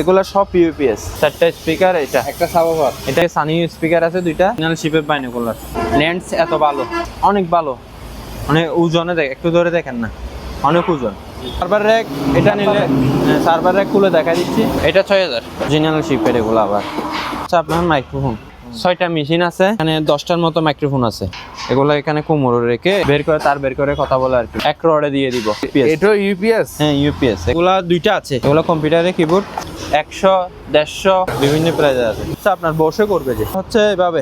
এগুলো সব ইউপিএস, 4টা স্পিকার, এটা একটা সাবওয়ার, এটা সানি স্পিকার আছে 2টা, অরিজিনাল শিপের বাইনোকুলার, লেন্স এত ভালো, অনেক ভালো, মানে ওজনে দেখ, একটু ধরে দেখেন না, অনেক ওজন। সার্ভার র্যাক, এটা নিলে সার্ভার র্যাক খুলে দেখা দিচ্ছি, এটা 6000 অরিজিনাল শিপের। এগুলো আবার আচ্ছা, আপনার মাইক্রোফোন 6টা মেশিন আছে, এখানে 10টার মতো মাইক্রোফোন আছে। এগুলো এখানে কোমরে রেখে বের করে তার বের করে কথা বলে আর কি, এক রডে দিয়ে দিব। এটা ইউপিএস, হ্যাঁ ইউপিএস। এগুলা 2টা আছে, এগুলো কম্পিউটারে কিবোর্ড 100 150 বিভিন্ন প্রাইজে আছে। আচ্ছা, আপনার বসে করবে যে হচ্ছে এভাবে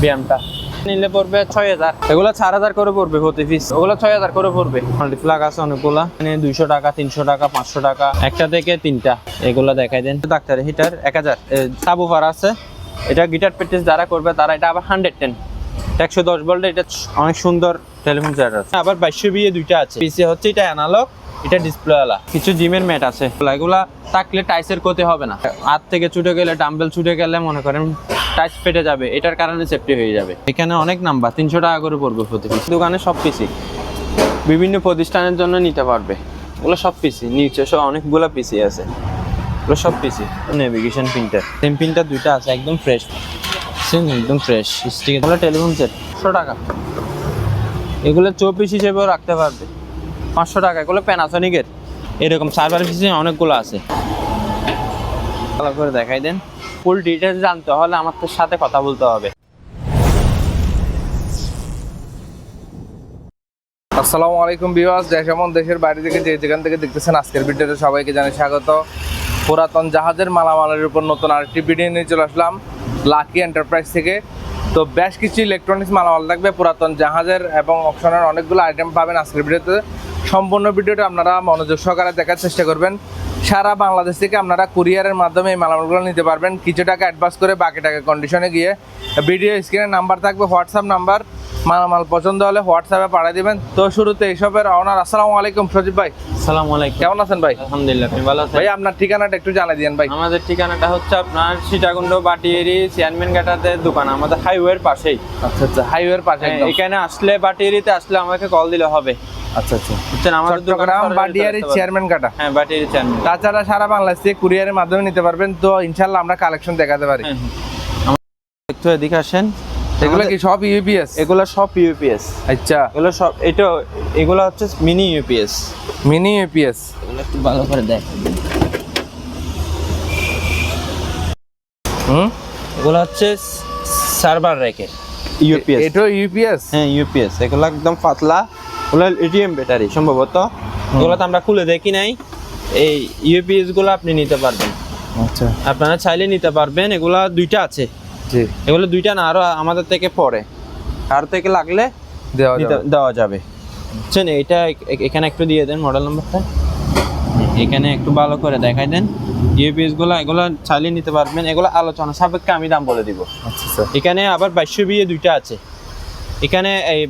ব্যায়ামটা নিলে পড়বে 6000, এগুলো 4000 করে পড়বে প্রতি পিস, ওগুলো 6000 করে পড়বে। মাল্টিপ্লাগ আছে অনেকগুলা, মানে 200 টাকা, 300 টাকা, 500 টাকা, একটা থেকে 3টা। এগুলো দেখাই দেন। Doctor heater 1000। সাবওয়ার আছে, এটা গিটার প্র্যাকটিস যারা করবে তারা এটা আবার 110 110 ভোল্ট, এটা অনেক সুন্দর টেলিফোন সেট আছে। আবার 2200 বিয়ে 2টা আছে। পিসি হচ্ছে এটা অ্যানালগ, এটা ডিসপ্লে ওয়ালা। কিছু জিমের ম্যাট আছে, এগুলা থাকলে টাইসের ক্ষতি হবে না। হাত থেকে ছুটে গেলে, ডাম্বেল ছুটে গেলে মনে করেন টাইস ফেটে যাবে, এটার কারণে সেফটি হয়ে যাবে। এখানে অনেক নাম্বার, 300 টাকা করে পড়বে প্রতি পিস। দোকানে সব পিসি বিভিন্ন প্রতিষ্ঠানের জন্য নিতে পারবে। ওগুলো সব পিসি, নিচে সব অনেকগুলো পিসি আছে, ওগুলো সব পিসি। নেভিগেশন প্রিন্টার, সেম প্রিন্টার 2টা আছে, একদম ফ্রেশ, সেম একদম ফ্রেশ স্টিক। এগুলো টেলিফোন সেট 100 টাকা, এগুলো 24 হিসেবেও রাখতে পারবে 500 টাকা। এগুলো প্যানাসোনিকের, এরকম সার্ভার পিসি অনেকগুলো আছে। ভালো করে দেখাই দেন। ফুল ডিটেলস জানতে হলে আমাদের সাথে কথা বলতে হবে। আসসালামু আলাইকুম ভিউয়ার্স, দেশ এবং দেশের বাইরে থেকে যেখান থেকে দেখতেছেন আজকের ভিডিওতে সবাইকে জানাই স্বাগত। পুরাতন জাহাজের মালামালের উপর নতুন আরেকটি ভিডিও নিয়ে চলে আসলাম লাকি এন্টারপ্রাইজ থেকে। তো বেশ কিছু ইলেকট্রনিক্স মালামাল থাকবে, পুরাতন জাহাজের এবং অপশনের অনেকগুলো আইটেম পাবেন আজকের ভিডিওতে। সম্পূর্ণ ভিডিওটা আপনারা মনোযোগ সহকারে দেখার চেষ্টা করবেন। সারা বাংলাদেশ থেকে আপনারা কুরিয়ারের মাধ্যমে এই মালামালগুলো নিতে পারবেন। কিছু টাকা অ্যাডভান্স করে বাকি টাকা কন্ডিশনে গিয়ে ভিডিও স্ক্রিনে নাম্বার থাকবে, হোয়াটসঅ্যাপ নাম্বার, মালামাল পছন্দ হলে হোয়াটসঅ্যাপে পাঠিয়ে দিবেন। তো শুরুতে এইসবের অনার আসসালামু আলাইকুম সজীব ভাই। আসসালামু আলাইকুম, কেমন আছেন ভাই? আলহামদুলিল্লাহ, আপনি ভালো আছেন? ভাই আপনার ঠিকানাটা একটু জানাই দিন ভাই। আমাদের ঠিকানাটা হচ্ছে আপনার সীতাকুণ্ড বাটিয়েরি চেয়ারম্যান ঘাটাতে দোকান, আমাদের হাইওয়ের পাশেই। আচ্ছা আচ্ছা, হাইওয়ের পাশে একদম। এখানে আসলে বাটিয়েরিতে আসলে আমাকে কল দিলে হবে। আচ্ছা আচ্ছা, বুঝছেন, আমাদের দোকান বাটিয়ারি চেয়ারম্যান কাটা। হ্যাঁ, বাটিয়েরি চেয়ারম্যান। তাছাড়া সারা বাংলাদেশ থেকে কুরিয়ারের মাধ্যমে নিতে পারবেন। তো ইনশাআল্লাহ আমরা কালেকশন দেখাতে পারি। একটু এদিকে আসেন। এগুলো কি সব ইউপিএস? এগুলো সব ইউপিএস। আচ্ছা, এগুলো সব, এগুলো হচ্ছে মিনি ইউপিএস। মিনি ইউপিএস, এগুলো একটু ভালো করে দেখ। এগুলো হচ্ছে সার্ভার র্যাকের ইউপিএস। এটা ইউপিএস? হ্যাঁ ইউপিএস। এগুলো একদম পাতলা, এগুলো লিথিয়াম ব্যাটারি সম্ভবত। এগুলো তো আমরা খুলে দেখি নাই। এই ইউপিএস গুলো আপনি নিতে পারবেন। আচ্ছা, আপনারা চাইলে নিতে পারবেন। এগুলা 2টা আছে। জি, এগুলো 2টা না, আরো আমাদের থেকে পরে, আর থেকে লাগলে দেওয়া যাবে। বুঝছেন, এইটা এখানে একটু দিয়ে দেন মডেল নাম্বারটা, এখানে একটু ভালো করে দেখাই দেন। ইউপিএস গুলো এগুলো চাইলে নিতে পারবেন। এগুলো আলোচনা সাপেক্ষে আমি দাম বলে দিব। আচ্ছা স্যার। এখানে আবার 2200 বিয়ে 2টা আছে। এখানে এই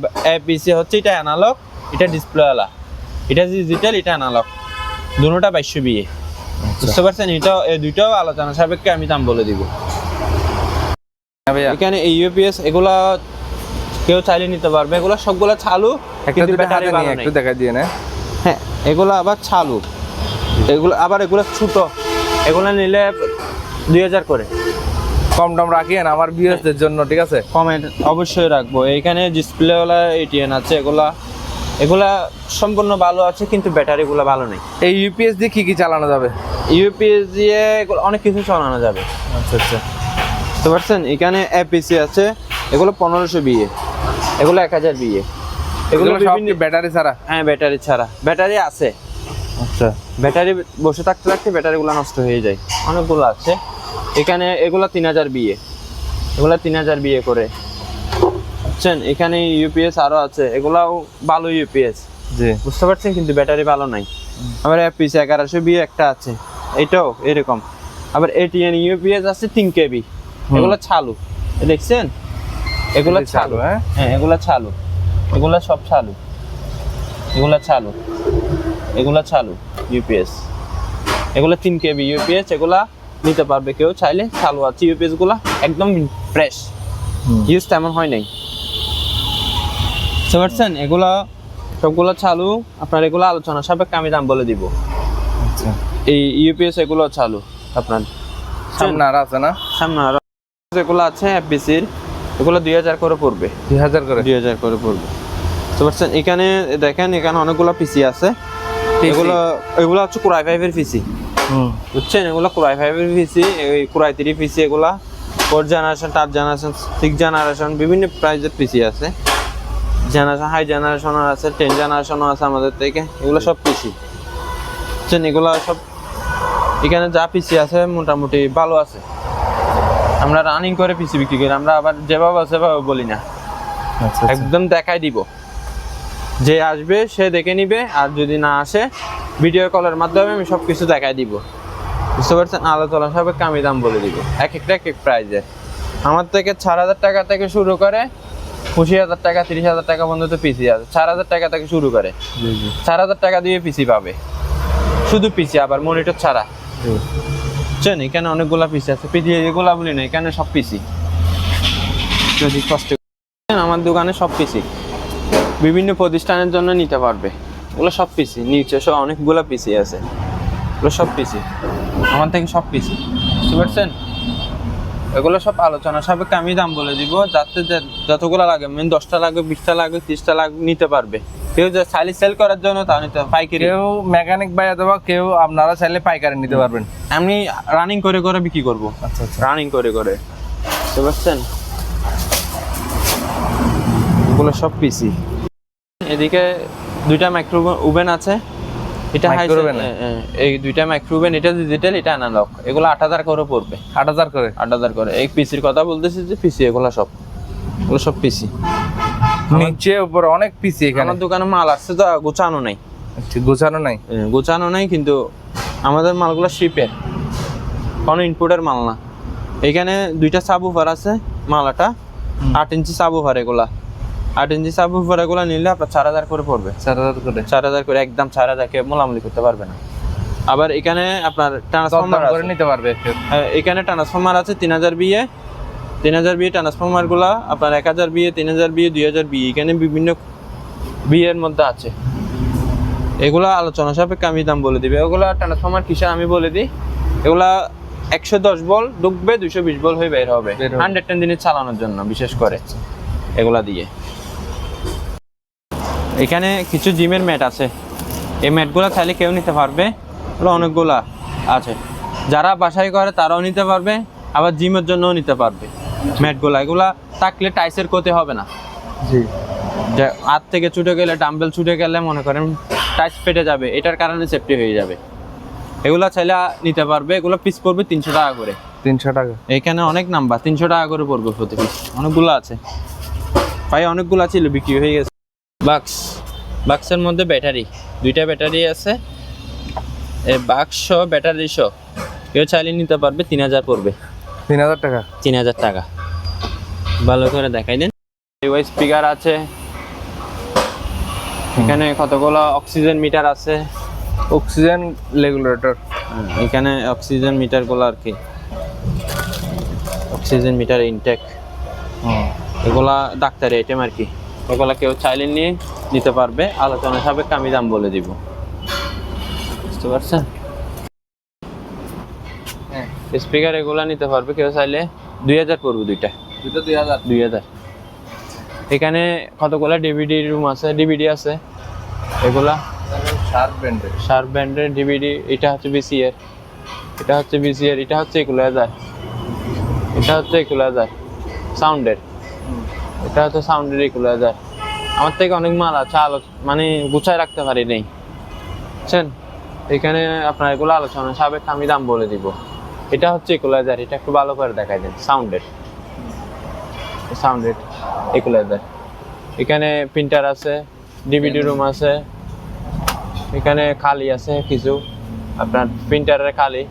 পিসি হচ্ছে এটা অ্যানালগ, এটা ডিসপ্লে ওয়ালা, এটা ডিজিটাল, এটা অ্যানালগ, দুটোটা 2200 বিয়ে। বুঝতে পারছেন? এটা এই 2টাও আলোচনা সাপেক্ষে আমি দাম বলে দিব। এখানে এই ইউপিএস এগুলা কেউ চাইলে নিতে পারবে। এগুলো সবগুলো চালু, কিন্তু ব্যাটারি ভালো নেই। একটু দেখা দিয়ে না। হ্যাঁ, এগুলো আবার চালু, এগুলো আবার এগুলো ছোট, এগুলো নিলে 2000 করে। কম দাম রাখিয়েন আমার ভিউয়ারদের জন্য, ঠিক আছে? কমেন্ট অবশ্যই রাখবো। এইখানে ডিসপ্লেওয়ালা এটিএন আছে, এগুলা সম্পূর্ণ ভালো আছে, কিন্তু ব্যাটারিগুলো ভালো নেই। এই ইউপিএস দিয়ে কি কি চালানো যাবে? ইউপিএস দিয়ে অনেক কিছু চালানো যাবে। আচ্ছা আচ্ছা, বুঝতে পারছেন? এখানে এপিসি আছে, এগুলো 1500 বিয়ে, এগুলো 1000 বিয়ে। এগুলো সব ব্যাটারি ছাড়া? হ্যাঁ, ব্যাটারি ছাড়া। ব্যাটারি আছে, আচ্ছা, ব্যাটারি বসে থাকতে থাকতে ব্যাটারিগুলো নষ্ট হয়ে যায়। অনেকগুলো আছে এখানে। এগুলো 3000 বিয়ে, এগুলো 3000 বিয়ে করে। বুঝছেন? এখানে ইউপিএস আরো আছে, এগুলাও ভালো ইউপিএস। জি, বুঝতে পারছেন, কিন্তু ব্যাটারি ভালো নাই। আবার এপিসি 1100 বিয়ে একটা আছে, এটাও এরকম। আবার এটিএন ইউপিএস আছে 3 কেবি, এগুলো চালু। দেখছেন? এগুলো চালু। হ্যাঁ, এগুলো চালু, এগুলো সব চালু, এগুলো চালু, এগুলো চালু ইউপিএস। এগুলো 3 কেবি ইউপিএস, এগুলা নিতে পারবে কেউ চাইলে। চালু আছে ইউপিএস গুলা, একদম ফ্রেশ, ইউজ তেমন হয় নাই। বুঝতে পারছেন? এগুলা সবগুলো চালু। আপনার এগুলো আলোচনা সাপেক্ষে আমি দাম বলে দিব। আচ্ছা, এই ইউপিএস এগুলো চালু আপনার সামনে আর আছে না? সামনে আরো এগুলো আছে এফবিসির, এগুলো 2000 করে পড়বে, 2000 করে। 2000 করে পড়বে। তো পারছেন এখানে দেখেন, এখানে অনেকগুলো পিসি আছে। এগুলো এগুলো হচ্ছে কোরাই 5 এর পিসি, বুঝছেন? এগুলো কোরাই 5 এর পিসি, এই কোরাই 3 পিসি, এগুলা 4 জেনারেশন, 8 জেনারেশন, 6 জেনারেশন, বিভিন্ন প্রাইজের পিসি আছে। জেনারেশন হাই জেনারেশনও আছে, 10 জেনারেশনও আছে আমাদের থেকে। এগুলো সব পিসি, বুঝছেন? এগুলো সব এখানে যা পিসি আছে মোটামুটি ভালো আছে। আমরা রানিং করে পিসি বিক্রি করি, আমরা আবার যেভাবে আছে সেভাবে বলি না, আচ্ছা, একদম দেখাই দিব। যে আসবে সে দেখে নিবে, আর যদি না আসে ভিডিও কলের মাধ্যমে আমি সব কিছু দেখাই দিব, বুঝতে পারছেন? আলোচনা সাপেক্ষে আমি দাম বলে দিব, এক একটা এক এক প্রাইজের। আমার থেকে 4000 টাকা থেকে শুরু করে 25000 টাকা, 30000 টাকা পর্যন্ত পিসি আছে। 4000 টাকা থেকে শুরু করে 4000 টাকা দিয়ে পিসি পাবে, শুধু পিসি, আবার মনিটর ছাড়া, বুঝছেন? এখানে অনেকগুলা পিসি আছে, পিসি এগুলা বলি না, এখানে সব পিসি। যদি কষ্ট করেন, আমার দোকানে সব পিসি বিভিন্ন প্রতিষ্ঠানের জন্য নিতে পারবে। ওগুলো সব পিসি, নিচে সব অনেকগুলো পিসি আছে, ওগুলো সব পিসি আমার থেকে সব পিসি, বুঝতে পারছেন? এগুলো সব আলোচনা সাপেক্ষে আমি দাম বলে দিব, যাতে যতগুলো লাগে, 10টা লাগবে, 20টা লাগবে, 30টা লাগবে, নিতে পারবে। কেউ যে চাইলে সেল করার জন্য তা নিতে পাইকারি, কেউ মেকানিক ভাই অথবা কেউ আপনারা চাইলে পাইকারি নিতে পারবেন। আমি রানিং করে করে বিক্রি করব। আচ্ছা আচ্ছা, রানিং করে করে, বুঝতে পারছেন? এগুলো সব পিসি। এদিকে 2টা মাইক্রো ওভেন আছে, এটা Micro oven? এই 2টা মাইক্রো ওভেন, এটা ডিজিটাল, এটা অ্যানালগ। এগুলো 8000 করে পড়বে, 8000 করে। 8000 করে। এই পিসির কথা বলতেছি, যে পিসি এগুলো সব পিসি। নিচে উপরে অনেক পিসি এখানে। আমার দোকানে মাল আসছে তো গোছানো নাই, ঠিক গোছানো নাই। গোছানো নাই, কিন্তু আমাদের মালগুলো শিপের, কোনো ইনপুটের মাল না। এখানে 2টা সাবউফার আছে, মালাটা 8 ইঞ্চি সাবউফার। এগুলা 8 ইঞ্চি সাবউফার, এগুলা নিলে আপনার 4000 করে পড়বে। 4000 করে। 4000 করে, একদম 4000 কে মোলামুলি করতে পারবে না। আবার এখানে আপনার ট্রান্সফরমার করে নিতে পারবে। এখানে ট্রান্সফরমার আছে 3000 বিএ, 3000 বিএ ট্রান্সফরমার গুলা আপনার 1000 বিএ, 3000 বিএ, 2000 বিএ, এখানে বিভিন্ন বিএর মধ্যে আছে। এগুলা আলোচনা সাপেক্ষে আমি দাম বলে দিবে। এগুলা ট্রান্সফরমার কিসের আমি বলে দিই। এগুলা 110 বল ঢুকবে, 220 বল হয়ে বের হবে, 110 দিনের চালানোর জন্য বিশেষ করে এগুলা দিয়ে। এখানে কিছু জিমের ম্যাট আছে, এই ম্যাটগুলো চাইলে কেউ নিতে পারবে, এগুলো অনেকগুলা আছে। যারা বাসায় করে তারাও নিতে পারবে, আবার জিমের জন্যও নিতে পারবে ম্যাটগুলা। এগুলা থাকলে টাইসের ক্ষতি হবে না। জি, যে হাত থেকে ছুটে গেলে, ডাম্বেল ছুটে গেলে মনে করেন টাইস ফেটে যাবে, এটার কারণে সেফটি হয়ে যাবে। এগুলা চাইলে নিতে পারবে। এগুলো পিস পড়বে 300 টাকা করে। 300 টাকা। এখানে অনেক নাম্বার, 300 টাকা করে পড়বে প্রতি পিস। অনেকগুলো আছে ভাই, অনেকগুলো ছিল, বিক্রি হয়ে গেছে। বাক্সের মধ্যে ব্যাটারি, 2টা ব্যাটারি আছে। এই বাক্স ব্যাটারি সহ কেউ চাইলে নিতে পারবে, 3000 পড়বে। 3000 টাকা। 3000 টাকা। ভালো করে দেখাই দেন। ইউএস স্পিকার আছে, এখানে কতগুলো অক্সিজেন মিটার আছে, অক্সিজেন রেগুলেটর। এখানে অক্সিজেন মিটারগুলো আর কি, অক্সিজেন মিটার ইনটেক, এগুলা ডাক্তারি আইটেম আর কি। এগুলা কেউ চাইলে নিয়ে নিতে পারবে, আলোচনা সাপেক্ষে আমি দাম বলে দিব, বুঝতে পারছেন? স্পিকার এগুলা নিতে পারবে কেউ চাইলে, 2000 পড়বে দুইটা। 2000। এখানে কতগুলো ডিভিডি রুম আছে, ডিভিডি আছে। এগুলা শার্প ব্র্যান্ডের ডিভিডি। এটা হচ্ছে বিসিআর, এটা হচ্ছে বিসিআর, এটা হচ্ছে ইকুলাইজার, এটা হচ্ছে ইকুলাইজার সাউন্ডের, এটা হচ্ছে সাউন্ডের ইকুলাইজার। আমার থেকে অনেক মাল আছে, মানে গুছায় রাখতে পারি নেই, বুঝছেন? এখানে আপনার এগুলো আলোচনা সাপেক্ষে আমি দাম বলে দিব। এটা হচ্ছে ইকুলাইজার, এটা একটু ভালো করে দেখাই দেন। সাউন্ডের ইকুলাইজার। এখানে প্রিন্টার আছে, ডিভিডি রুম আছে, এখানে খালি আছে কিছু, আপনার প্রিন্টারের খালি,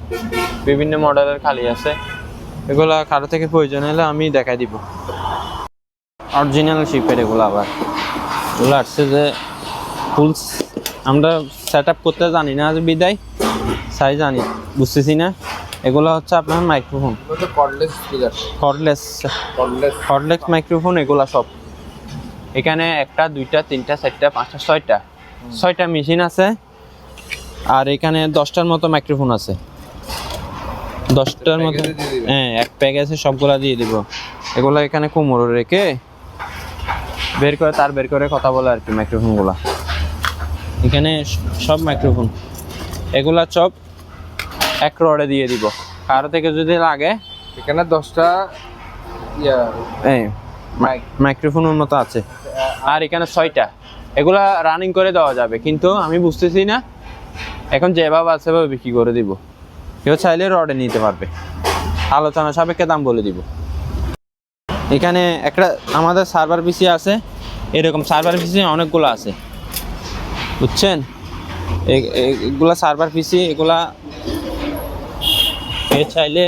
বিভিন্ন মডেলের খালি আছে। এগুলো কারো থেকে প্রয়োজন হলে আমি দেখাই দিব। অরিজিনাল শিপের এগুলো। আবার এগুলো আসছে যে ফুল, আমরা সেট আপ করতে জানি না বিদায়, সাই জানি বুঝতেছি না। এগুলো হচ্ছে আপনার মাইক্রোফোন, কর্ডলেস মাইক্রোফোন। এগুলা সব এখানে 1টা 2টা 3টা 4টা 5টা 6টা মেশিন আছে। আর এখানে 10টার মতো মাইক্রোফোন আছে, 10টার মতো। প্যাকেজে দিয়ে দিবেন? হ্যাঁ, এক প্যাকেজে সবগুলা দিয়ে দিব। এগুলো এখানে কোমরে রেখে বের করে কথা বলে আর কি মাইক্রোফোনগুলা। এখানে সব মাইক্রোফোন এগুলা সব এক রডে দিয়ে দিব। কারো থেকে যদি লাগে, এখানে 10টা এই মাইক্রোফোনের মতো আছে। আর এখানে 6টা, এগুলা রানিং করে দেওয়া যাবে, কিন্তু আমি বুঝতেছি না এখন যেভাবে আছে সেভাবে বিক্রি করে দিব। কেউ চাইলে রডে নিতে পারবে, আলোচনা সাপেক্ষে দাম বলে দিব। এখানে একটা আমাদের সার্ভার পিসি আছে, এরকম সার্ভার পিসি অনেকগুলো আছে, বুঝছেন? এগুলা সার্ভার পিসি, এগুলা চাইলে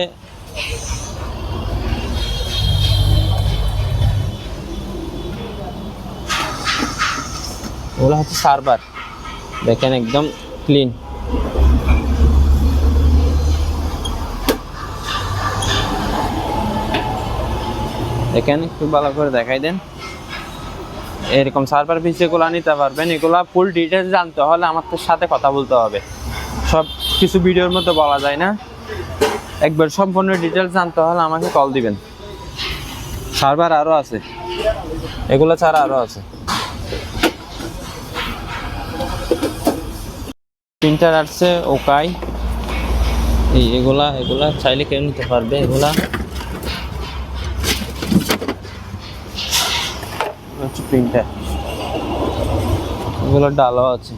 ওগুলো হচ্ছে সার্ভার, দেখেন একদম ক্লিন। দেখেন একটু ভালো করে দেখাই দেন। এরকম সার্ভার পিসি এগুলো নিতে পারবেন। এগুলা ফুল ডিটেলস জানতে হলে আমার সাথে কথা বলতে হবে, সব কিছু ভিডিওর মধ্যে বলা যায় না। একবার সম্পূর্ণ ডিটেলস জানতে হলে আমাকে কল দিবেন। সার্ভার আরও আছে, এগুলো ছাড়া আরও আছে। প্রিন্টার আসছে ওকাই, এগুলা চাইলে কেউ নিতে পারবে। এগুলা হচ্ছে প্রিন্টার, এগুলো ডালও আছে।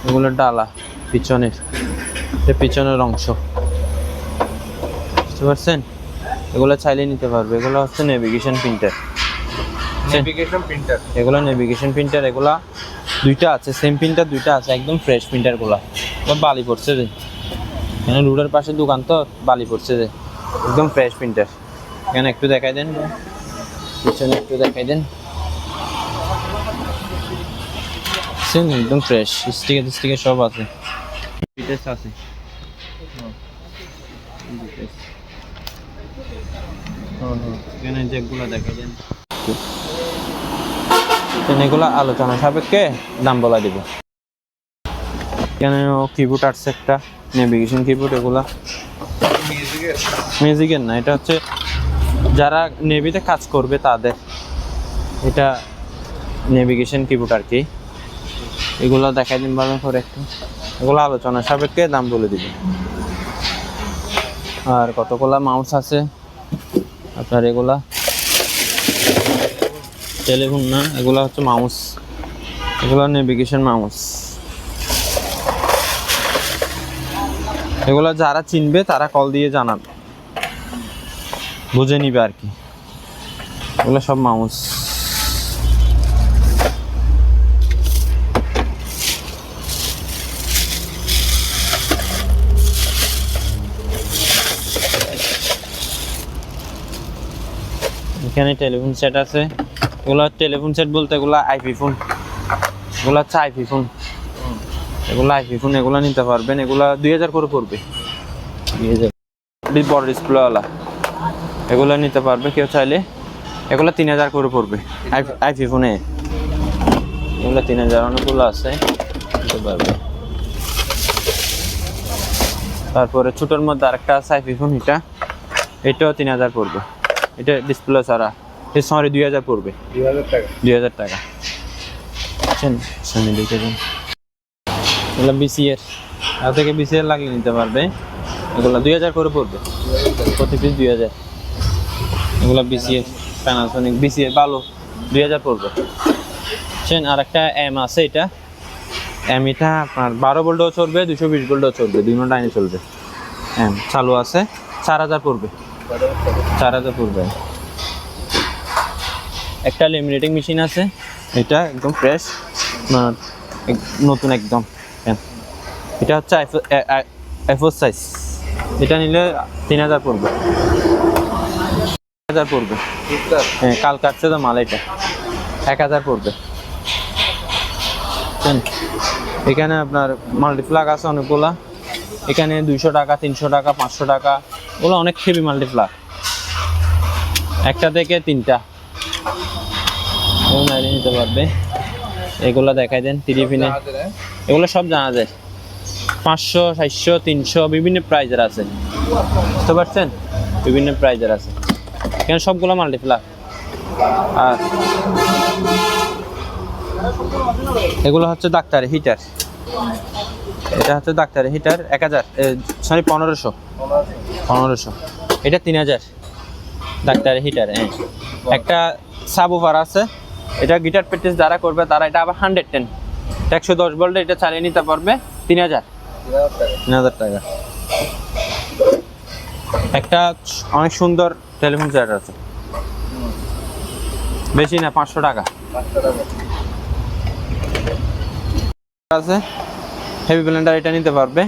এগুলো ডালা পিছনের অংশ, বুঝতে পারছেন? এগুলো চাইলে নিতে পারবে। এগুলো হচ্ছে নেভিগেশন প্রিন্টার, এগুলো নেভিগেশন প্রিন্টার। এগুলা 2টা আছে, সেম প্রিন্টার 2টা আছে, একদম ফ্রেশ প্রিন্টারগুলো। বালি পড়ছে যে, এখানে রোডের পাশে দোকান তো বালি পড়ছে যে, একদম ফ্রেশ প্রিন্টার। এখানে একটু দেখাই দেন, পিছনে একটু দেখাই দেন, একদম ফ্রেশ। স্টিকার সব আছে, ডিটেলস আছে। এখানে যেগুলো দেখাই দেন, এগুলো আলোচনা সাপেক্ষে দাম বলা দিব। এখানে কিবোর্ড আসছে একটা, নেভিগেশন কিবোর্ড। এগুলা মিউজিকের না, এটা হচ্ছে যারা নেভিতে কাজ করবে তাদের, এটা নেভিগেশন কিবোর্ড আর কি। এগুলো দেখাই দিন ভালো করে একটু। এগুলো আলোচনা সাপেক্ষে দাম বলে দিব। আর কতগুলা মাউস আছে আপনার, এগুলা টেলিফোন না, এগুলা হচ্ছে মাউস, এগুলো নেভিগেশন মাউস। এগুলো যারা চিনবে তারা কল দিয়ে জানাবে, বুঝে নিবে আর কি। এগুলো সব মাউস। এখানে টেলিফোন সেট আছে। এগুলো টেলিফোন সেট বলতে এগুলো আইপি ফোন, এগুলো হচ্ছে আইপি ফোন। এগুলো আইপি ফোন, এগুলো নিতে পারবেন। এগুলো 2000 করে পড়বে, 2000। বড় ডিসপ্লেওয়ালা এগুলো নিতে পারবে কেউ চাইলে। এগুলো 3000 করে পড়বে আইপি ফোনে। এগুলো 3000, অনেকগুলো আছে, নিতে পারবে। তারপরে ছোটোর মধ্যে আরেকটা আছে আইপি ফোন, এটাও 3000 পড়বে। এটা ডিসপ্লে ছাড়া, সরি 2000 পড়বে, 2000 টাকা। এগুলো বিসিএর, আর থেকে বিসিএর লাগিয়ে নিতে পারবে। এগুলো 2000 করে পড়বে, প্রতি পিস 2000। এগুলো বিসিএর, প্যানাসোনিক বিসিএর ভালো, 2000 পড়বে। আর একটা এম আছে, এটা আপনার 12 ভোল্টও চলবে, 220 ভোল্টও চলবে, 2 লাইনে চলবে। চালু আছে, 4000 পড়বে, 4000 পড়বে। একটা লেমিনেটিং মেশিন আছে, এটা একদম ফ্রেশ, নতুন একদম। এটা হচ্ছে A4 সাইজ, এটা নিলে 3000 পড়বে, 1000 পড়বে। হ্যাঁ, কাল কাটছে তো মাল, এটা 1000 পড়বে। এখানে আপনার মাল্টিপ্লাগ আছে অনেকগুলা, এখানে 200 টাকা, 300 টাকা, 500 টাকা, ওগুলো অনেক হেভি মাল্টিপ্লাগ, একটা থেকে 3টা নিতে পারবে। এগুলা দেখাই দেন 3 পিনে। এগুলো সব জানা যায় 500 700 300 বিভিন্ন প্রাইজের আছে, বুঝতে পারছেন? বিভিন্ন প্রাইজের আছে এখানে সবগুলো মাল্টিপ্লাক। আর এগুলো হচ্ছে ডাক্তারি হিটার, এটা হচ্ছে ডাক্তারি হিটার 1000 সরি 1500 এটা 3000 ডাক্তারি হিটার। একটা সাবওুফার আছে, এটা গিটার প্র্যাকটিস যারা করবে তারা এটা আবার 110 110 ভোল্টে এটা চালিয়ে নিতে পারবে 3000 টাকা। একটা অনেক সুন্দর টেলিফোন সেট আছে, বেশি না 500 টাকা আছে। হেভি ব্লেন্ডার এটা নিতে পারবে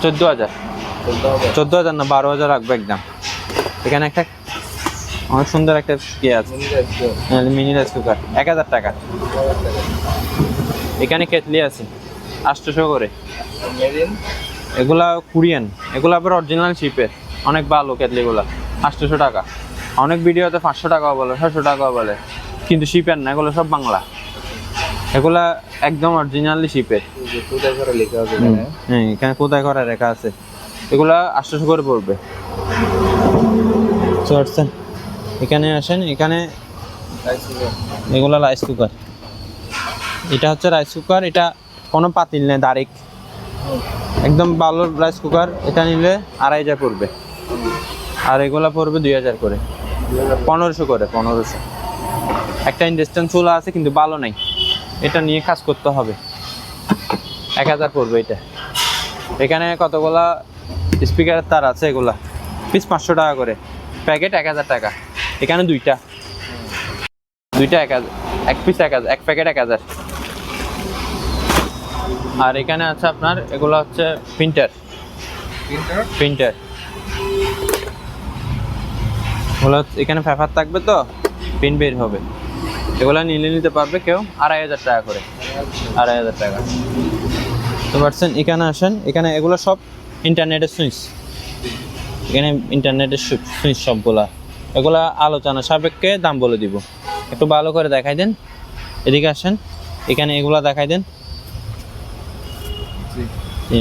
14000 না 12000 রাখবে একদম। এখানে একটা অনেক সুন্দর একটা কি আছে মিনি রাইস কুকার 1000 টাকা। এখানে কেটলি আছে 800 করে, এগুলা কোরিয়ান, এগুলা আবার অরিজিনাল শিপের, অনেক ভালো কেটলিগুলা 800 টাকা। অনেক ভিডিওতে 500 টাকাও বলে 600 টাকাও বলে, কিন্তু শিপের না, এগুলো সব বাংলা, এগুলা একদম অরিজিনালি শিপের। হ্যাঁ এখানে কোথায় করা রেখা আছে, এগুলা 800 করে পড়বে। এখানে আসেন, এখানে এগুলা রাইস কুকার, এটা হচ্ছে রাইস কুকার, এটা কোনো পাতিল নেই, ডাইরেক্ট একদম ভালো রাইস কুকার। এটা নিলে 2500 পড়বে, আর এগুলা পড়বে 2000 করে, 1500 করে 1500। একটা ইন্ডাকশন চুলা আছে কিন্তু ভালো নাই, এটা নিয়ে কাজ করতে হবে, 1000 পড়বে এটা। এখানে কতগুলা স্পিকারের তার আছে, এগুলা পিস 500 টাকা করে, প্যাকেট 1000 টাকা। এখানে দুইটা 1000, এক পিস 1000, এক প্যাকেট 1000। আর এখানে আছে আপনার এগুলো হচ্ছে প্রিন্টার এগুলো এখানে পেপার থাকবে তো প্রিন্ট বের হবে, এগুলো নিতে পারবে কেউ 2500 টাকা করে, 2500 টাকা। তো পারছেন এখানে আসেন, এখানে এগুলো সব ইন্টারনেটের সুইচ, এখানে ইন্টারনেটের সুইচ সবগুলা, এগুলা আলোচনা সাপেক্ষে দাম বলে দিব। একটু ভালো করে দেখাই দেন, এদিকে আসেন, এখানে এগুলা দেখাই দেন,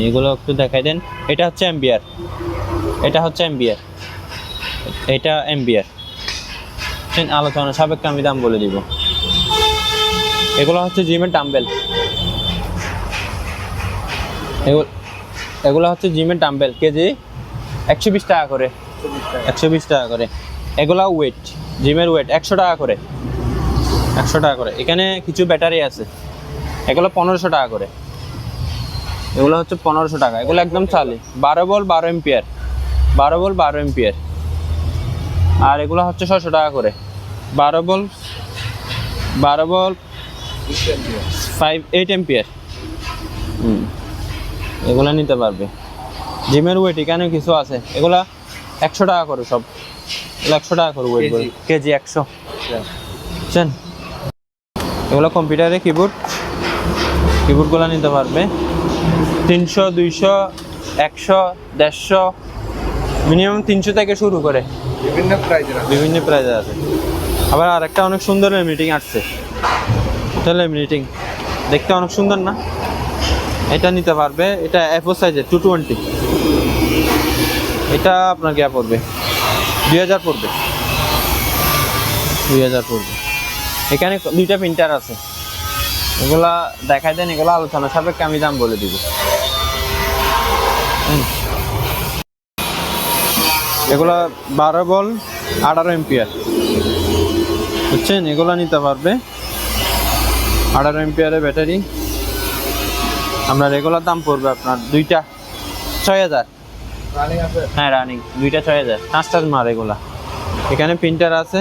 এগুলো একটু দেখাই দেন। এটা হচ্ছে এম্বিয়ার, এটা হচ্ছে এম্বিয়ার, এটা এম্বিয়ার, আলোচনা সাপেক্ষে আমি দাম বলে দিব। এগুলো হচ্ছে জিমের ডাম্বেল, এগুলো হচ্ছে জিমের ডাম্বেল, কেজি 120 টাকা করে, 120 টাকা করে। এগুলা ওয়েট, জিমের ওয়েট 100 টাকা করে, 100 টাকা করে। এখানে কিছু ব্যাটারি আছে, এগুলো 1500 টাকা করে, এগুলো হচ্ছে 1500 টাকা। এগুলো একদম চালি 12 ভোল্ট 12 এম্পিয়ার, 12 ভোল্ট 12 এম্পিয়ার। আর এগুলো হচ্ছে 600 টাকা করে, 12 ভোল্ট 8 এম্পিয়ার। এগুলো নিতে পারবে। জিমের ওয়েট এখানে কিছু আছে, এগুলা 100 টাকা করে, সব 100 টাকা করে ওয়েট, কেজি 100। বুঝছেন? এগুলো কম্পিউটারে কিবোর্ডগুলো নিতে পারবে 300 200 100 150, মিনিমাম 300 থেকে শুরু করে বিভিন্ন প্রাইজে আছে। আবার আরেকটা অনেক সুন্দর লেমিনেটিং আসছে, এটা লেমিনেটিং দেখতে অনেক সুন্দর না, এটা নিতে পারবে। এটা A4 সাইজের 220, এটা আপনার গিয়া পড়বে 2000 পড়বে, 2000 পড়বে। এখানে দুইটা প্রিন্টার আছে, এগুলা দেখাই দেন, এগুলো আলোচনা সাপেক্ষে আমি দাম বলে দিব। এগুলা 12 ভোল্ট 18 এম্পিয়ার, বুঝছেন? এগুলো নিতে পারবে 18 এম্পিয়ারের ব্যাটারি। আপনার রেগুলার দাম পড়বে আপনার দুইটা 6000। হ্যাঁ রানিং দুইটা 6000, 5টা মার এগুলা। এখানে প্রিন্টার আছে,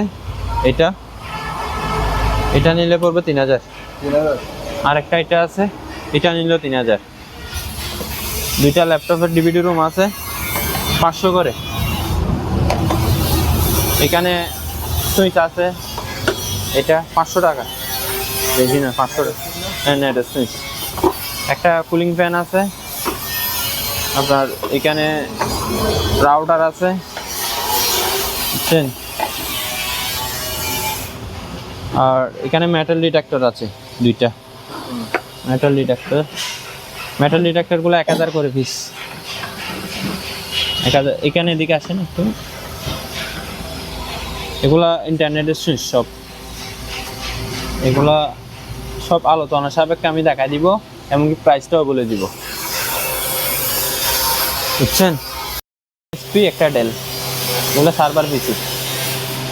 এটা নিলে পড়বে 3000। আরেকটা এটা আছে, এটা নিলেও 3000। দুইটা ল্যাপটপের ডিভিডি রুম আছে 500 করে। এখানে সুইচ আছে, এটা 500 টাকা, বেশি না 500 টাকা। হ্যাঁ এটা সুইচ। একটা কুলিং ফ্যান আছে আপনার, এখানে রাউটার আছে, বুঝছেন? আর এখানে মেটাল ডিটেক্টর আছে দুইটা, মেটাল ডিটেক্টরগুলো 1000 করে পিস। 1000। এখানে এদিকে আসেন একটু। এগুলা ইন্টারনেটের সুইচ সব, এগুলা সব আলোচনা সাপেক্ষে আমি দেখা দিব, এমনকি প্রাইসটাও বলে দিব, বুঝছেন। এসপি একটা ডেল, এগুলো সার্ভার পিসি,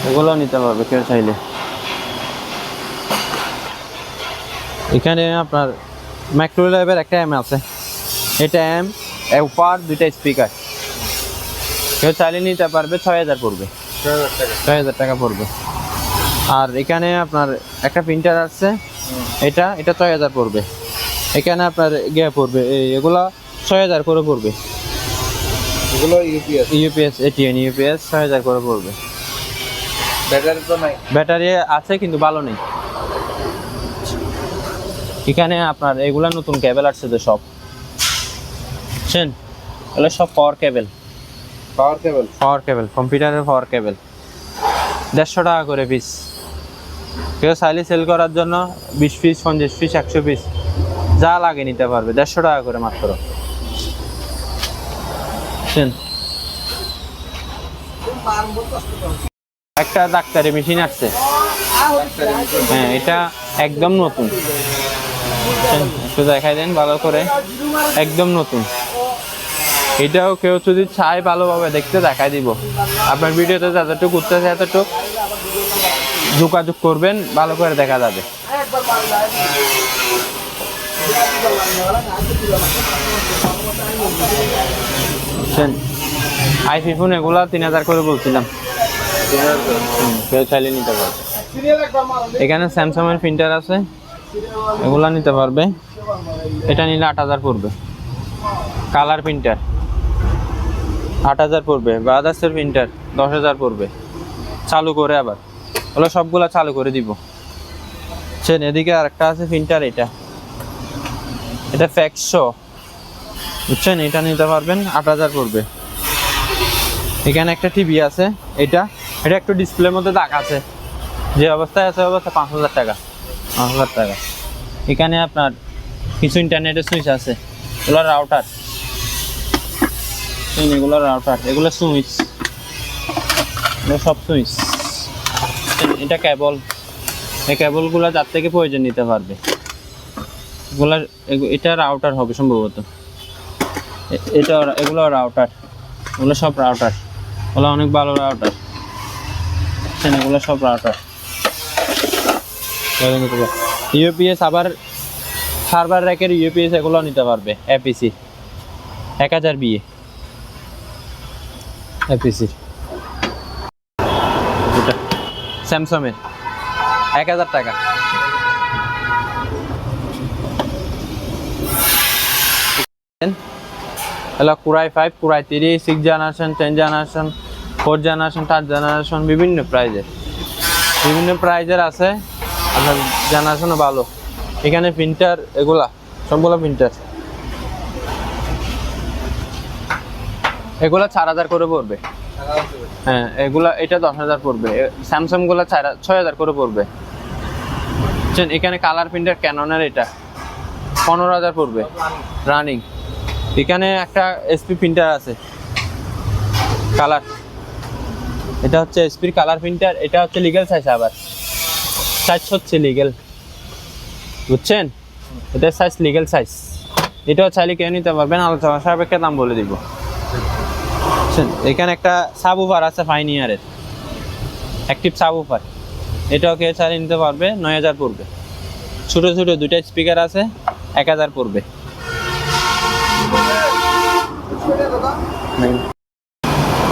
এগুলো নিতে পারবে কেউ চাইলে। এখানে আপনার ম্যাক্রো ল্যাবের একটা এম আছে, এটা এম উপর দুইটা স্পিকার, কেউ চাইলে নিতে পারবে। 6000 পড়বে, 6000 টাকা পড়বে। আর এখানে আপনার একটা প্রিন্টার আছে, এটা 6000 পড়বে। এখানে আপনার পড়বে এগুলা 6000 করে পড়বে। এগুলো ইউপিএস এটিএন ইউপিএস 6000 করে পড়বে। ব্যাটারি তো নাই? ব্যাটারি আছে কিন্তু ভালো নেই। এখানে আপনার এগুলা নতুন কেবল আসছে তো সব, বুঝছেন, এগুলো সব পাওয়ার কেবল, কম্পিউটারের পাওয়ার কেবল। 150 টাকা করে পিস। কেউ চাইলে সেল করার জন্য 20 পিস, 50 পিস, 100 পিস যা লাগে নিতে পারবে। 150 টাকা করে মাত্র। একটা ডাক্তারি মেশিন আসছে, হ্যাঁ এটা একদম নতুন, একটু দেখাই দেন ভালো করে, একদম নতুন। এটাও কেউ যদি চায় ভালোভাবে দেখতে দেখাই দিব। আপনার ভিডিওতে যতটুকু উঠতেছে এতটুকু যোগাযোগ করবেন, ভালো করে দেখা যাবে। আইফি ফোন এগুলা 3000 করে বলছিলাম, কেউ চাইলে নিতে পারবে। এখানে স্যামসাং এর প্রিন্টার আছে, এগুলা নিতে পারবে। এটা নিলে 8000 পড়বে। কালার প্রিন্টার 8000 পড়বে। বাজাজের প্রিন্টার 10000 পড়বে। চালু করে আবার ওগুলো সবগুলা চালু করে দিব। এদিকে আরেকটা আছে প্রিন্টার, এটা ফ্যাক্সো, বুঝছেন, এটা নিতে পারবেন, 8000 পড়বে। এখানে একটা টিভি আছে, এটা একটু ডিসপ্লের মধ্যে দাগ আছে, যে অবস্থায় আছে অবস্থা 5000 টাকা, 5000 টাকা। এখানে আপনার কিছু ইন্টারনেটের সুইচ আছে, এগুলো রাউটার, এগুলো সুইচ, সব সুইচ। এটা কেবল, এই কেবলগুলো যার থেকে প্রয়োজন নিতে পারবে। এটা রাউটার হবে সম্ভবত, এগুলো রাউটার, এগুলো সব রাউটার, ওগুলো অনেক ভালো রাউটার, এগুলো সব রাউটার। ইউপিএস আবার সার্ভার র্যাকের ইউপিএস এগুলো নিতে পারবে। এপিসি 1000 বিএ এপিসি, স্যামসাং এর 1000 টাকা। হলো কুরাই 5, কুরাই 3, 6 জেনারেশন, 10 জেনারেশন, 4 জেনারেশন, 3 জেনারেশন, বিভিন্ন প্রাইজের আছে। আপনার জেনারেশনও ভালো। এখানে প্রিন্টার, এগুলা সবগুলো প্রিন্টার, এগুলা 4000 করে পড়বে। হ্যাঁ এগুলা, এটা 10000 পড়বে। স্যামসাং গুলা 6000 করে পড়বে। এখানে কালার প্রিন্টার ক্যাননের, এটা 15000 পড়বে রানিং। এখানে একটা এসপি প্রিন্টার আছে কালার, এটা হচ্ছে এসপির কালার প্রিন্টার, এটা হচ্ছে লিগ্যাল সাইজ, আবার সাইজ হচ্ছে লিগ্যাল, বুঝছেন, এটা সাইজ লিগ্যাল সাইজ। এটাও চাইলে কেউ নিতে পারবেন, আলোচনা সাপেক্ষে দাম বলে দিব। এখানে একটা সাবউফার আছে পাইওনিয়ারের, অ্যাক্টিভ সাবউফার, এটাও কেউ চাইলে নিতে পারবে, 9000 পড়বে। ছোট ছোট দুইটা স্পিকার আছে, 1000 পড়বে।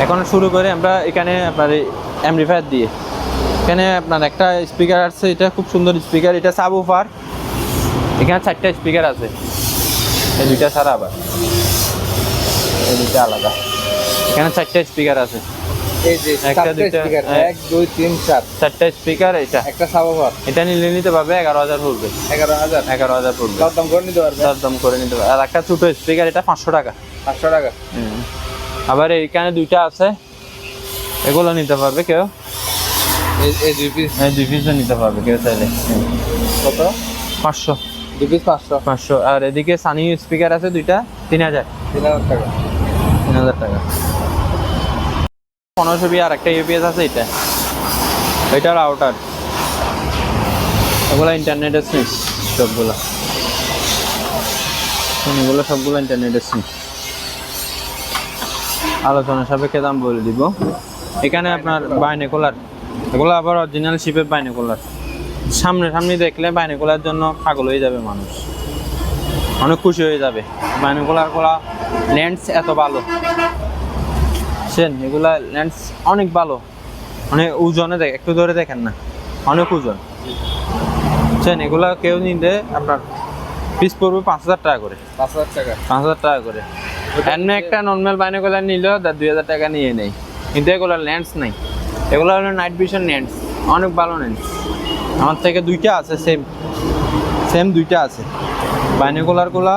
এখন শুরু করে আমরা এখানে আপনার অ্যামপ্লিফায়ার দিয়ে, এখানে আপনার একটা স্পিকার আছে, এটা খুব সুন্দর স্পিকার, এটা সাবউফার। এখানে 4টা স্পিকার আছে, এই দুইটা ছাড়া আবার এই দুইটা আলাদা। এখানে 4টা স্পিকার আছে, এই যে একটা দুইটা 1 2 3 4 4টা স্পিকার। এটা সাবউফার, এটা নিতে পারবে 11000 পড়বে। 11000 পড়বে, দাম করে নিতে পারবে, দাম করে নিতে পারবে। আর একটা ছোট স্পিকার, এটা 500 টাকা। 500 টাকা। আবার এইখানে দুইটা আছে, এগুলো নিতে পারবে কেউ, এই দুই পিস নিতে পারবে কেউ চাইলে। কত? 500। 2 পিস 500 500। আর এদিকে সানি স্পিকার আছে দুইটা 3000 টাকা। 3000 টাকা। 1520 আর একটা ইউপিএস আছে এটা রাউটার। এগুলো ইন্টারনেটের সুইচ সবগুলো। এগুলো সবগুলো ইন্টারনেটের সুইচ। আলোচনা সাপেক্ষে দাম বলে দিব। এখানে আপনার বাইনোকুলার, এগুলো আবার অরিজিনাল শিপের বাইনোকুলার। সামনে দেখলে বাইনোকুলার জন্য পাগল হয়ে যাবে মানুষ, অনেক খুশি হয়ে যাবে। বাইনোকুলারগুলো লেন্স এত ভালো, এগুলা লেন্স অনেক ভালো, অনেক ওজনে একটু ধরে দেখেন না, অনেক ওজন। এগুলা কেউ নিলে আপনার পিস পড়বে 5000 টাকা করে। 5000 টাকা করে। এমনি একটা নর্মাল বাইনোকুলার নিলেও 2000 টাকা নিয়ে নেই, কিন্তু এগুলো লেন্স নাই। এগুলো হলো নাইট ভিশন লেন্স, অনেক ভালো লেন্স। আমার থেকে দুইটা আছে, সেম দুইটা আছে। বাইনোকুলারগুলা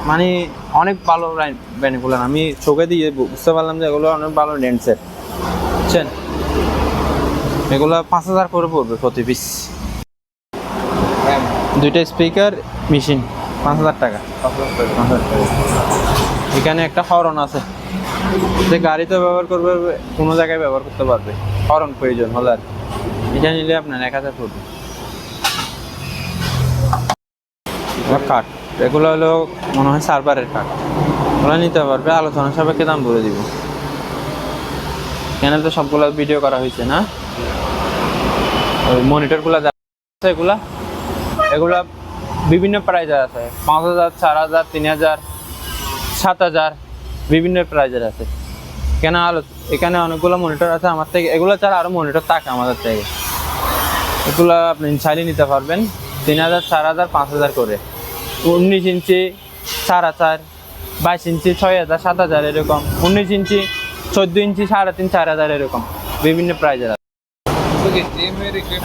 মানে অনেক ভালো বাইনোকুলার। আমি চোখে দিয়ে বুঝতে পারলাম যে এগুলো অনেক ভালো লেন্সের, বুঝছেন। এগুলো 5000 করে পড়বে প্রতি পিস। দুইটা স্পিকার মেশিন 5000 টাকা। 5000 টাকা। এখানে একটা হর্ন আছে, যে গাড়িতে ব্যবহার করবে, কোনো জায়গায় ব্যবহার করতে পারবে। হর্ন প্রয়োজন হলে আর এটা নিলে আপনার 1000 পড়বে। কাঠ, এগুলো হলো মনে হয় সার্ভারের কাঠ, ওগুলো নিতে পারবে। আলোচনা সাপেক্ষে দাম বলে দিব। চ্যানেল তো সবগুলো ভিডিও করা হয়েছে না। ওই মনিটরগুলো এগুলা বিভিন্ন প্রাইজের আছে, 5000, 4000, 3000, 7000, বিভিন্ন প্রাইজের আছে। এখানে অনেকগুলো মনিটর আছে আমার থেকে। এগুলো ছাড়া আরো মনিটর থাকে আমাদের থেকে। এগুলো আপনি চাইলে নিতে পারবেন 3000, 4000, 5000 করে। 19 ইঞ্চি 4000, 22 ইঞ্চি 6000, 7000 এরকম। 19 ইঞ্চি 14 ইঞ্চি 3.5, 4000 এরকম বিভিন্ন প্রাইজের আছে।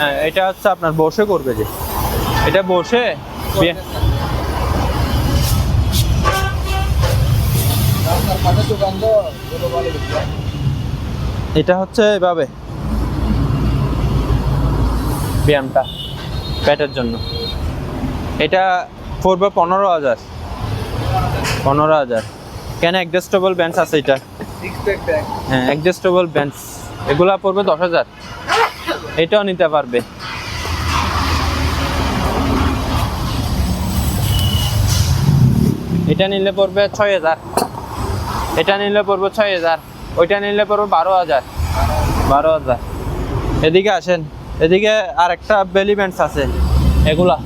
হ্যাঁ, এটা হচ্ছে আপনার বসে করবে, যে এটা বসে এটা হচ্ছে এভাবে ব্যায়ামটা পেটের জন্য। এটা পড়বে 15000। 15000। কেন অ্যাডজাস্টেবল বেঞ্চ আছে এটা। হ্যাঁ, অ্যাডজাস্টেবল বেঞ্চ। এগুলা পড়বে 10000। এটাও নিতে পারবে। এটা নিলে পড়বে 6000। এটা নিলে পড়বে 6000। ওইটা নিলে পড়বে 12000। 12000। এদিকে আসেন, এদিকে আর একটা বেলি বেঞ্চ আছে। এগুলা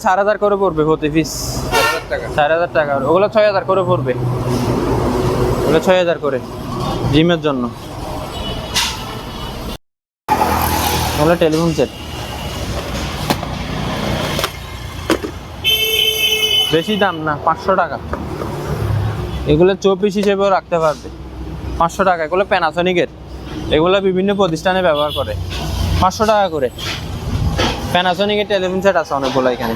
4000 করে পড়বে প্রতি পিস। 4000 টাকা। ওগুলো 6000 করে পড়বে। ওগুলো 6000 করে জিমের জন্য। ওগুলো টেলিফোন সেট, বেশি দাম না, 500 টাকা। এগুলো 24 হিসেবেও রাখতে পারবে, 500 টাকা। এগুলো প্যানাসোনিকের, এগুলো বিভিন্ন প্রতিষ্ঠানে ব্যবহার করে। 500 টাকা করে। প্যানাসোনিকের টেলিফোন সেট আছে অনেকগুলো এখানে।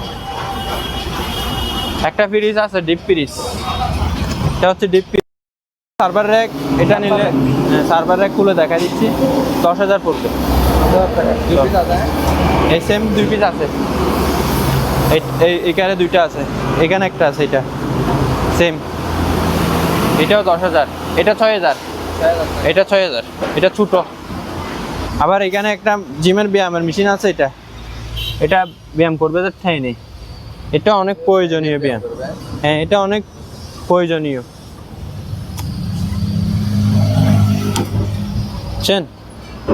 একটা ফ্রিজ আছে, ডিপ ফ্রিজ। এটা হচ্ছে ডিপ ফ্রিজ। সার্ভার র্যাক, এটা নিলে সার্ভার র্যাক খুলে দেখা দিচ্ছি 10000 পড়বে। 1000 টাকা। এই সেম 2 পিস আছে। এখানে দুইটা আছে, এখানে একটা আছে। এটা সেম, এটাও 10000। এটা 6000। এটা 6000। এটা ছোট। আবার এখানে একটা জিমের ব্যায়ামের মেশিন আছে। এটা ব্যায়াম করবে, তো ঠাই নেই। এটা অনেক প্রয়োজনীয় ব্যায়াম। হ্যাঁ, এটা অনেক প্রয়োজনীয়।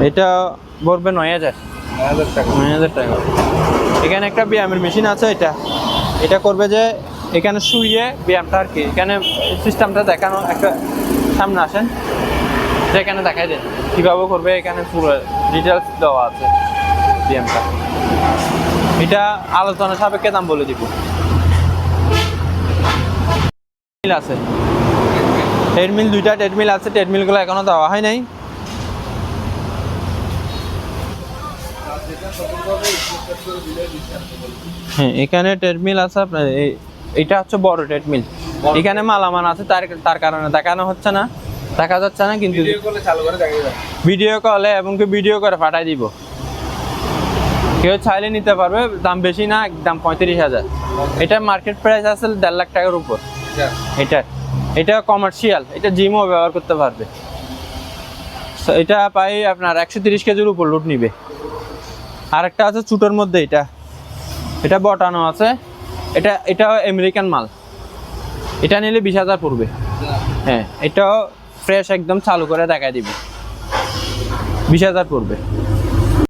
এটা পড়বে 9000। 9000 টাকা। এখানে একটা ব্যায়ামের মেশিন আছে। এটা করবে যে এখানে শুয়ে ব্যায়ামটা আর কি। এখানে সিস্টেমটা দেখানো, একটা সামনে আসেন, এখানে দেখাই দেন কিভাবে করবে। এখানে পুরো ডিটেলস দেওয়া আছে ব্যায়ামটা। এটা আলোচনা সাপেক্ষে দাম বলে দিব। আছে ট্রেডমিল, দুইটা ট্রেডমিল আছে। ট্রেডমিলগুলো এখনো দেওয়া হয় নাই। হ্যাঁ, এখানে ট্রেডমিল আছে আপনার। এটা হচ্ছে বড় ট্রেডমিল। এখানে মালামাল আছে, তার কারণে দেখানো হচ্ছে না, দেখা যাচ্ছে না। কিন্তু ভিডিও কলে এবং ভিডিও করে পাঠাই দিব। কেউ চাইলে নিতে পারবে, দাম বেশি না, একদম 35,000। এটা মার্কেট প্রাইস আছে 1.5 লাখ টাকার উপর। এটা কমার্শিয়াল, এটা জিমও ব্যবহার করতে পারবে। So, এটা পাই আপনার 130 কেজির উপর লোড নিবে। আরেকটা আছে ছোটোর মধ্যে, এটা বটানো আছে, এটা আমেরিকান মাল। এটা নিলে 20,000 পড়বে। হ্যাঁ, এটাও ফ্রেশ একদম চালু করে দেখাই দিবে, 20,000 পড়বে।